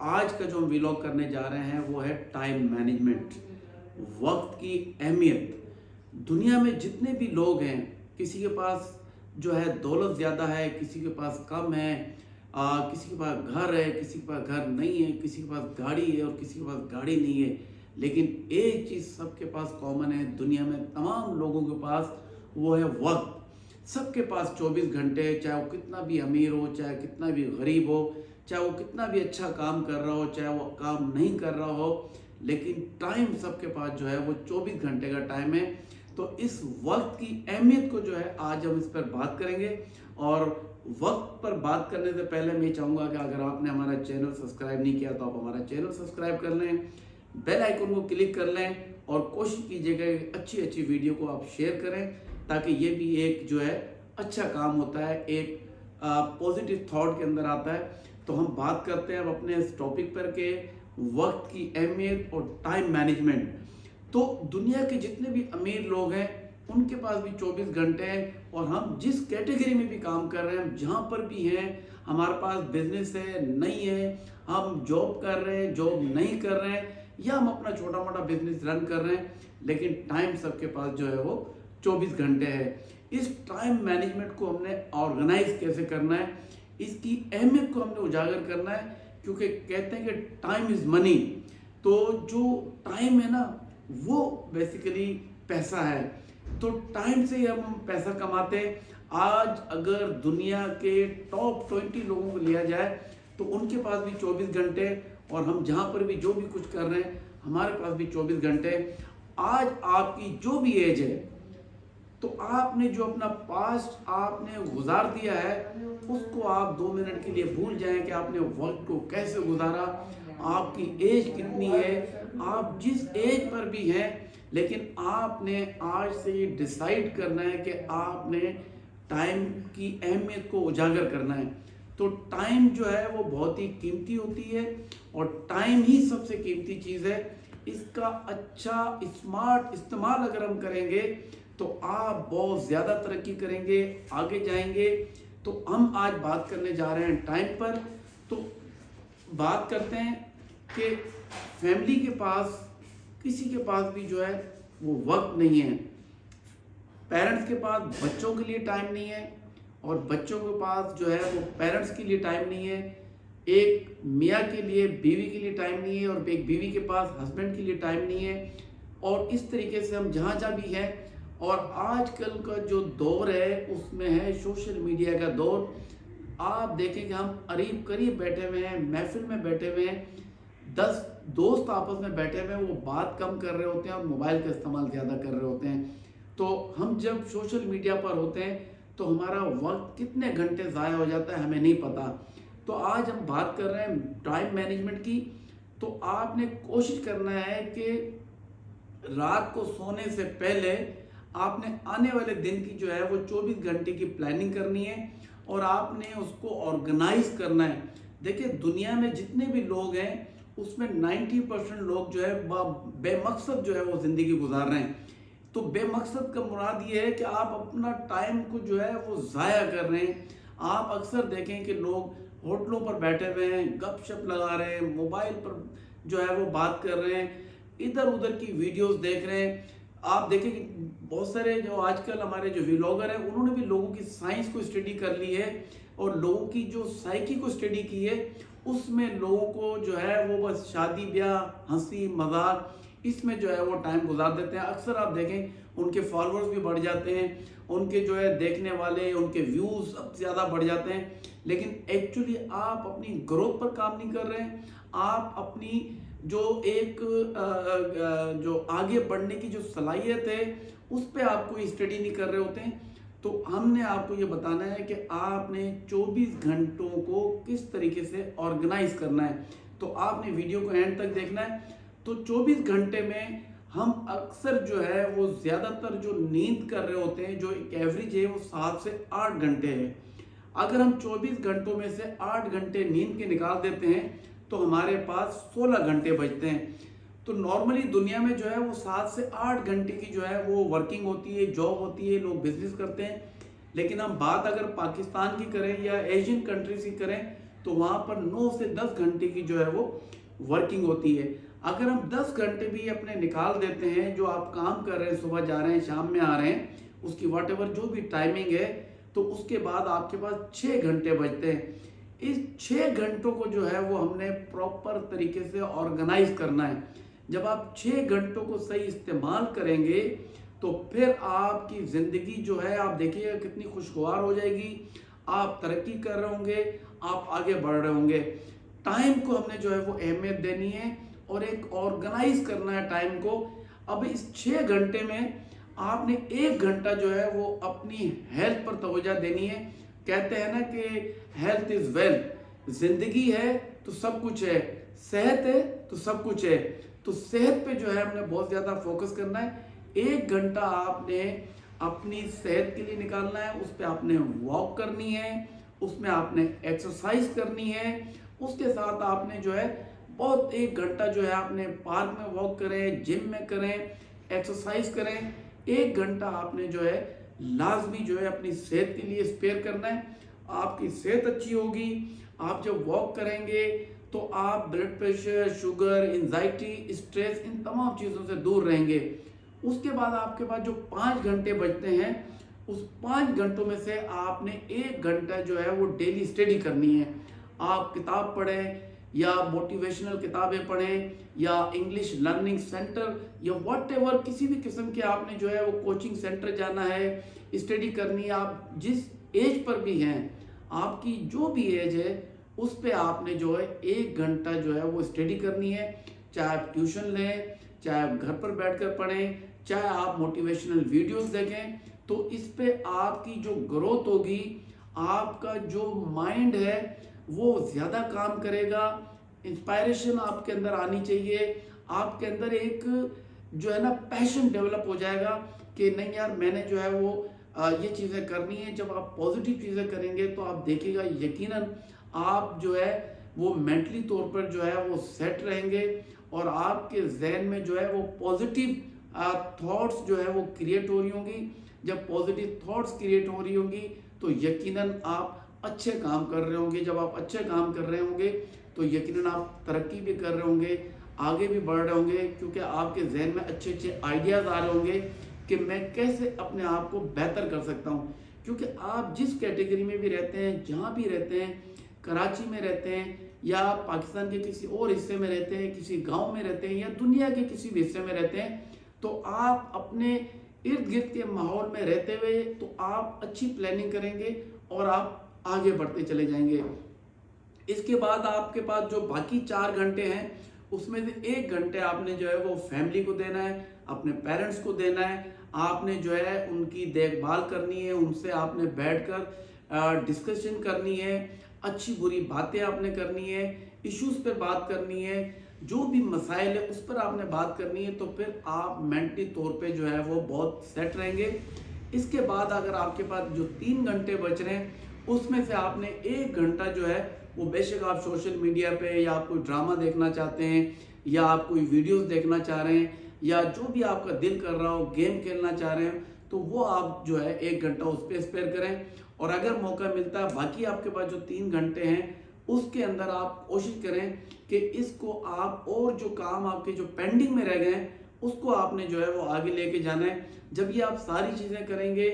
आज का जो हम व्लॉग करने जा रहे हैं वो है टाइम मैनेजमेंट, वक्त की अहमियत। दुनिया में जितने भी लोग हैं, किसी के पास जो है दौलत ज़्यादा है, किसी के पास कम है, किसी के पास घर है, किसी के पास घर नहीं है, किसी के पास गाड़ी है और किसी के पास गाड़ी नहीं है। लेकिन एक चीज़ सबके पास कॉमन है दुनिया में तमाम लोगों के पास, वो है वक्त। सबके पास 24 घंटे, चाहे वो कितना भी अमीर हो, चाहे कितना भी गरीब हो, चाहे वो कितना भी अच्छा काम कर रहा हो, चाहे वो काम नहीं कर रहा हो, लेकिन टाइम सबके पास जो है वो 24 घंटे का टाइम है। तो इस वक्त की अहमियत को जो है आज हम इस पर बात करेंगे। और वक्त पर बात करने से पहले मैं चाहूँगा कि अगर आपने हमारा चैनल सब्सक्राइब नहीं किया तो आप हमारा चैनल सब्सक्राइब कर लें, बेल आइकन को क्लिक कर लें और कोशिश कीजिएगा कि अच्छी अच्छी वीडियो को आप शेयर करें, ताकि ये भी एक जो है अच्छा काम होता है, एक पॉजिटिव थॉट के अंदर आता है। तो हम बात करते हैं अब अपने इस टॉपिक पर के वक्त की अहमियत और टाइम मैनेजमेंट। तो दुनिया के जितने भी अमीर लोग हैं उनके पास भी 24 घंटे हैं, और हम जिस कैटेगरी में भी काम कर रहे हैं, जहाँ पर भी हैं, हमारे पास बिजनेस है नहीं है, हम जॉब कर रहे हैं, जॉब नहीं कर रहे हैं, या हम अपना छोटा मोटा बिजनेस रन कर रहे हैं, लेकिन टाइम सबके पास जो है वो 24 घंटे है। इस टाइम मैनेजमेंट को हमने ऑर्गेनाइज कैसे करना है, इसकी अहमियत को हमने उजागर करना है, क्योंकि कहते हैं कि टाइम इज़ मनी। तो जो टाइम है ना, वो बेसिकली पैसा है। तो टाइम से ही हम पैसा कमाते हैं। आज अगर दुनिया के टॉप 20 लोगों को लिया जाए तो उनके पास भी 24 घंटे, और हम जहाँ पर भी जो भी कुछ कर रहे हैं हमारे पास भी 24 घंटे। आज आपकी जो भी एज है, तो आपने जो अपना पास्ट आपने गुजार दिया है उसको आप 2 मिनट के लिए भूल जाएं कि आपने वक्त को कैसे गुजारा। आपकी एज कितनी है, आप जिस एज पर भी हैं, लेकिन आपने आज से ये डिसाइड करना है कि आपने टाइम की अहमियत को उजागर करना है। तो टाइम जो है वो बहुत ही कीमती होती है, और टाइम ही सबसे कीमती चीज़ है। इसका अच्छा स्मार्ट इस्तेमाल अगर हम करेंगे तो आप बहुत ज़्यादा तरक्की करेंगे, आगे जाएंगे। तो हम आज बात करने जा रहे हैं टाइम पर। तो बात करते हैं कि फैमिली के पास, किसी के पास भी जो है वो वक्त नहीं है। पेरेंट्स के पास बच्चों के लिए टाइम नहीं है, और बच्चों के पास जो है वो पेरेंट्स के लिए टाइम नहीं है। एक मियाँ के लिए बीवी के लिए टाइम नहीं है, और एक बीवी के पास हस्बैंड के लिए टाइम नहीं है। और इस तरीके से हम जहाँ जहाँ भी हैं, और आजकल का जो दौर है उसमें है सोशल मीडिया का दौर। आप देखें कि हम करीब करीब बैठे हुए हैं, महफिल में बैठे हुए हैं, 10 दोस्त आपस में बैठे हुए हैं, वो बात कम कर रहे होते हैं और मोबाइल का इस्तेमाल ज़्यादा कर रहे होते हैं। तो हम जब सोशल मीडिया पर होते हैं तो हमारा वक्त कितने घंटे ज़ाया हो जाता है हमें नहीं पता। तो आज हम बात कर रहे हैं टाइम मैनेजमेंट की। तो आपने कोशिश करना है कि रात को सोने से पहले आपने आने वाले दिन की जो है वो 24 घंटे की प्लानिंग करनी है, और आपने उसको ऑर्गेनाइज करना है। देखिए दुनिया में जितने भी लोग हैं उसमें 90% लोग जो है बेमकसद जो है वो ज़िंदगी गुजार रहे हैं। तो बेमकसद का मुराद ये है कि आप अपना टाइम को जो है वो ज़ाया कर रहे हैं। आप अक्सर देखें कि लोग होटलों पर बैठे हुए हैं, गपशप लगा रहे हैं, मोबाइल पर जो है वो बात कर रहे हैं, इधर उधर की वीडियोस देख रहे हैं। आप देखें कि बहुत सारे जो आजकल हमारे जो व्लॉगर हैं उन्होंने भी लोगों की साइंस को स्टडी कर ली है, और लोगों की जो साइकी को स्टडी की है। उसमें लोगों को जो है वो बस शादी ब्याह, हंसी मजाक, इसमें जो है वो टाइम गुजार देते हैं। अक्सर आप देखें उनके फॉलोअर्स भी बढ़ जाते हैं, उनके जो है देखने वाले, उनके व्यूज़ सब ज़्यादा बढ़ जाते हैं, लेकिन एक्चुअली आप अपनी ग्रोथ पर काम नहीं कर रहे हैं। आप अपनी जो एक जो आगे बढ़ने की जो सलाहियत है उस पर आप कोई स्टडी नहीं कर रहे होते हैं। तो हमने आपको ये बताना है कि आपने 24 घंटों को किस तरीके से ऑर्गेनाइज करना है। तो आपने वीडियो को एंड तक देखना है। तो 24 घंटे में हम अक्सर जो है वो ज़्यादातर जो नींद कर रहे होते हैं, जो एक एवरेज है वो 7 से 8 घंटे है। अगर हम 24 घंटों में से 8 घंटे नींद के निकाल देते हैं तो हमारे पास 16 घंटे बचते हैं। तो नॉर्मली दुनिया में जो है वो 7 से 8 घंटे की जो है वो वर्किंग होती है, जॉब होती है, लोग बिजनेस करते हैं। लेकिन हम बात अगर पाकिस्तान की करें या एशियन कंट्रीज की करें तो वहाँ पर 9 से 10 घंटे की जो है वो वर्किंग होती है। अगर हम 10 घंटे भी अपने निकाल देते हैं, जो आप काम कर रहे हैं, सुबह जा रहे हैं शाम में आ रहे हैं, उसकी वॉटेवर जो भी टाइमिंग है, तो उसके बाद आपके पास 6 घंटे बचते हैं। इस 6 घंटों को जो है वो हमने प्रॉपर तरीके से ऑर्गेनाइज करना है। जब आप 6 घंटों को सही इस्तेमाल करेंगे तो फिर आपकी ज़िंदगी जो है आप देखिएगा कितनी खुशगवार हो जाएगी। आप तरक्की कर रहे होंगे, आप आगे बढ़ रहे होंगे। टाइम को हमने जो है वो अहमियत देनी है और एक ऑर्गेनाइज करना है टाइम को। अब इस 6 घंटे में आपने 1 घंटा जो है वो अपनी हेल्थ पर तवज्जो देनी है। कहते हैं ना कि हेल्थ इज वेल्थ, जिंदगी है तो सब कुछ है, सेहत है तो सब कुछ है। तो सेहत पे जो है हमने बहुत ज़्यादा फोकस करना है। 1 घंटा आपने अपनी सेहत के लिए निकालना है, उस पर आपने वॉक करनी है, उसमें आपने एक्सरसाइज करनी है। उसके साथ आपने जो है बहुत 1 घंटा जो है आपने पार्क में वॉक करें, जिम में करें, एक्सरसाइज करें। 1 घंटा आपने जो है लाजमी जो है अपनी सेहत के लिए स्पेयर करना है। आपकी सेहत अच्छी होगी, आप जब वॉक करेंगे तो आप blood pressure, sugar, anxiety, stress, इन तमाम चीज़ों से दूर रहेंगे। उसके बाद आपके पास जो 5 घंटे बचते हैं, उस 5 घंटों में से आपने 1 घंटा जो है वो डेली स्टडी करनी है। आप किताब पढ़ें या मोटिवेशनल किताबें पढ़ें या इंग्लिश लर्निंग सेंटर या व्हाटएवर किसी भी किस्म के आपने जो है वो कोचिंग सेंटर जाना है, स्टडी करनी है। आप जिस एज पर भी हैं, आपकी जो भी एज है उस पे आपने जो है 1 घंटा जो है वो स्टडी करनी है। चाहे आप ट्यूशन लें, चाहे आप घर पर बैठकर पढ़ें, चाहे आप मोटिवेशनल वीडियोस देखें, तो इस पे आपकी जो ग्रोथ होगी, आपका जो माइंड है वो ज़्यादा काम करेगा। इंस्पायरेशन आपके अंदर आनी चाहिए। आपके अंदर एक जो है ना पैशन डेवलप हो जाएगा कि नहीं यार मैंने जो है वो ये चीज़ें करनी है। जब आप पॉजिटिव चीज़ें करेंगे तो आप देखिएगा यकीनन आप जो है वो मेंटली तौर पर जो है वो सेट रहेंगे और आपके जहन में जो है वो पॉजिटिव थॉट्स जो है वो क्रिएट हो रही होंगी। जब पॉजिटिव थॉट्स क्रिएट हो रही होंगी तो यकीनन आप अच्छे काम कर रहे होंगे। जब आप अच्छे काम कर रहे होंगे तो यकीनन आप तरक्की भी कर रहे होंगे, आगे भी बढ़ रहे होंगे, क्योंकि आपके जहन में अच्छे अच्छे आइडियाज़ आ रहे होंगे कि मैं कैसे अपने आप को बेहतर कर सकता हूँ। क्योंकि आप जिस कैटेगरी में भी रहते हैं, जहाँ भी रहते हैं, कराची में रहते हैं या पाकिस्तान के किसी और हिस्से में रहते हैं, किसी गांव में रहते हैं या दुनिया के किसी भी हिस्से में रहते हैं, तो आप अपने इर्द गिर्द के माहौल में रहते हुए तो आप अच्छी प्लानिंग करेंगे और आप आगे बढ़ते चले जाएंगे। इसके बाद आपके पास जो बाकी 4 घंटे हैं उसमें से 1 घंटे आपने जो है वो फैमिली को देना है, अपने पेरेंट्स को देना है। आपने जो है उनकी देखभाल करनी है, उनसे आपने बैठकर डिस्कशन करनी है, अच्छी बुरी बातें आपने करनी है, इश्यूज पर बात करनी है, जो भी मसाइल है उस पर आपने बात करनी है। तो फिर आप मेंटली तौर पे जो है वो बहुत सेट रहेंगे। इसके बाद अगर आपके पास जो 3 घंटे बच रहे हैं उसमें से आपने 1 घंटा जो है वो बेशक आप सोशल मीडिया पे या आप कोई ड्रामा देखना चाहते हैं या आप कोई वीडियोस देखना चाह रहे हैं या जो भी आपका दिल कर रहा हो, गेम खेलना चाह रहे हैं, तो वो आप जो है 1 घंटा उस पर स्पेयर करें। और अगर मौका मिलता है बाकी आपके पास जो 3 घंटे हैं उसके अंदर आप कोशिश करें कि इसको आप और जो काम आपके जो पेंडिंग में रह गए हैं उसको आपने जो है वो आगे लेके जाना है। जब ये आप सारी चीज़ें करेंगे,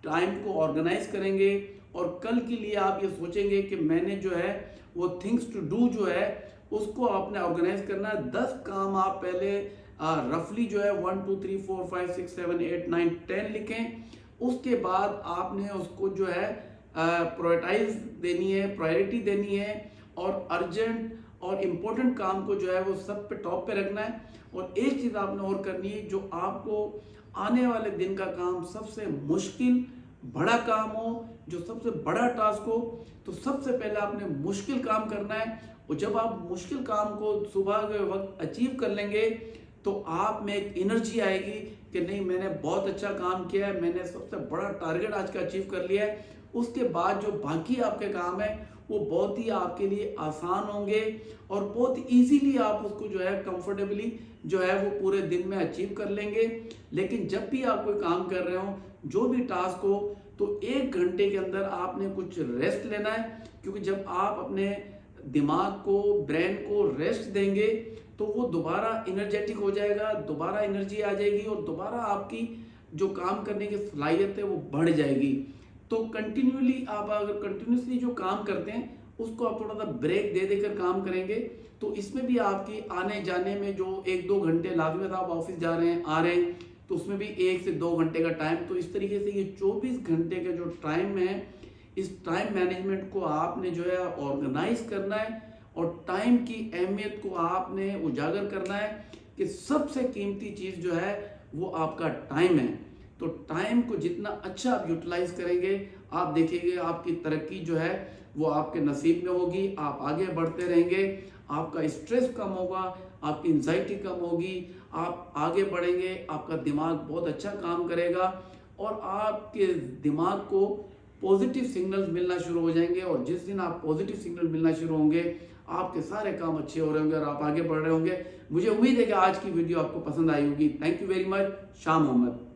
टाइम को ऑर्गेनाइज करेंगे और कल के लिए आप ये सोचेंगे कि मैंने जो है वो थिंग्स टू डू जो है उसको आपने ऑर्गेनाइज करना है। 10 काम आप पहले रफली जो है 1 2 3 4 5 6 7 8 9 10 लिखें। उसके बाद आपने उसको जो है प्रायोरिटाइज देनी है, प्रायोरिटी देनी है और अर्जेंट और इम्पोर्टेंट काम को जो है वो सब पे टॉप पे रखना है। और एक चीज़ आपने और करनी है, जो आपको आने वाले दिन का काम सबसे मुश्किल बड़ा काम हो, जो सबसे बड़ा टास्क हो, तो सबसे पहले आपने मुश्किल काम करना है। और जब आप मुश्किल काम को सुबह के वक्त अचीव कर लेंगे तो आप में एक एनर्जी आएगी कि नहीं मैंने बहुत अच्छा काम किया है, मैंने सबसे बड़ा टारगेट आज का अचीव कर लिया है। उसके बाद जो बाकी आपके काम है वो बहुत ही आपके लिए आसान होंगे और बहुत इजीली आप उसको जो है कंफर्टेबली जो है वो पूरे दिन में अचीव कर लेंगे। लेकिन जब भी आप कोई काम कर रहे हो, जो भी टास्क हो, तो 1 घंटे के अंदर आपने कुछ रेस्ट लेना है, क्योंकि जब आप अपने दिमाग को, ब्रेन को रेस्ट देंगे तो वो दोबारा एनर्जेटिक हो जाएगा, दोबारा एनर्जी आ जाएगी और दोबारा आपकी जो काम करने की सलाहियत है वो बढ़ जाएगी। तो कंटिन्यूली आप अगर कंटिन्यूसली जो काम करते हैं उसको आप थोड़ा सा ब्रेक दे देकर काम करेंगे तो इसमें भी आपकी आने जाने में जो 1-2 घंटे लाजमत आप ऑफिस जा रहे हैं, आ रहे हैं, तो उसमें भी 1 से 2 घंटे का टाइम, तो इस तरीके से ये 24 घंटे का जो टाइम है, इस टाइम मैनेजमेंट को आपने जो है ऑर्गेनाइज करना है और टाइम की अहमियत को आपने उजागर करना है कि सबसे कीमती चीज़ जो है वो आपका टाइम है। तो टाइम को जितना अच्छा आप यूटिलाइज करेंगे, आप देखेंगे आपकी तरक्की जो है वो आपके नसीब में होगी, आप आगे बढ़ते रहेंगे, आपका स्ट्रेस कम होगा, आपकी एंजाइटी कम होगी, आप आगे बढ़ेंगे, आपका दिमाग बहुत अच्छा काम करेगा और आपके दिमाग को पॉजिटिव सिग्नल्स मिलना शुरू हो जाएंगे। और जिस दिन आप पॉजिटिव सिग्नल मिलना शुरू होंगे, आपके सारे काम अच्छे हो रहे होंगे और आप आगे बढ़ रहे होंगे। मुझे उम्मीद है कि आज की वीडियो आपको पसंद आई होगी। Thank you very much. Shah Mohammad.